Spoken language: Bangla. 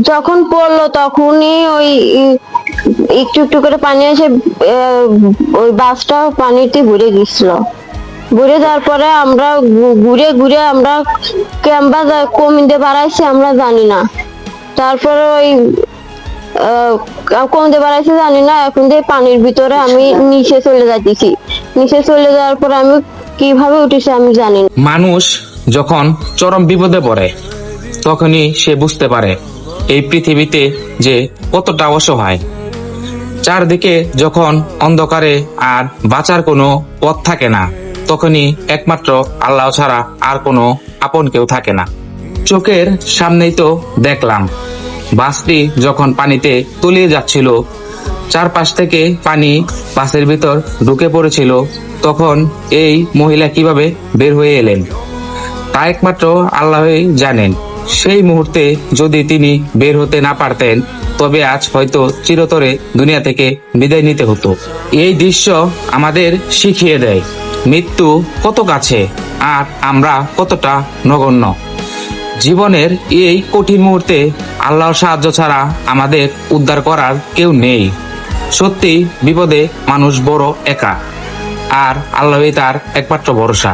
যখন পড়লো তখনই ওই একটু একটু করে পানি এসে ওই বাসটা পানিতে ভরে গেছিল। ঘুরে যাওয়ার পরে আমরা ঘুরে ঘুরে আমরা ক্যাম্বা কমিতে বাড়াইছি আমরা জানি না। তারপরে ওই কমতে বাড়াইছে জানি না, এখন দিয়ে পানির ভিতরে আমি নিচে চলে যাইতেছি। নিচে চলে যাওয়ার পরে আমি কিভাবে উঠেছি আমি জানি না। মানুষ যখন চরম বিপদে পড়ে তখনই সে বুঝতে পারে এই পৃথিবীতে যে কতটা অসহায়। চারদিকে যখন অন্ধকারে আর বাঁচার কোনো পথ থাকে না, তখনই একমাত্র আল্লাহ ছাড়া আর কোনো আপন কেউ থাকে না। চোখের সামনেই তো দেখলাম বাসটি যখন পানিতে তলিয়ে যাচ্ছিল, চারপাশ থেকে পানি বাসের ভিতর ঢুকে পড়েছিল, তখন এই মহিলা কিভাবে বের হয়ে এলেন তা একমাত্র আল্লাহই জানেন। সেই মুহূর্তে যদি তিনি বের হতে না পারতেন তবে আজ হয়তো চিরতরে দুনিয়া থেকে বিদায় নিতে হতো। এই দৃশ্য আমাদের শিখিয়ে দেয় মৃত্যু কত কাছে আর আমরা কতটা নগণ্য। জীবনের এই কঠিন মুহূর্তে আল্লাহর সাহায্য ছাড়া আমাদের উদ্ধার করার কেউ নেই। সত্যি বিপদে মানুষ বড় একা, আর আল্লাহই তার একমাত্র ভরসা।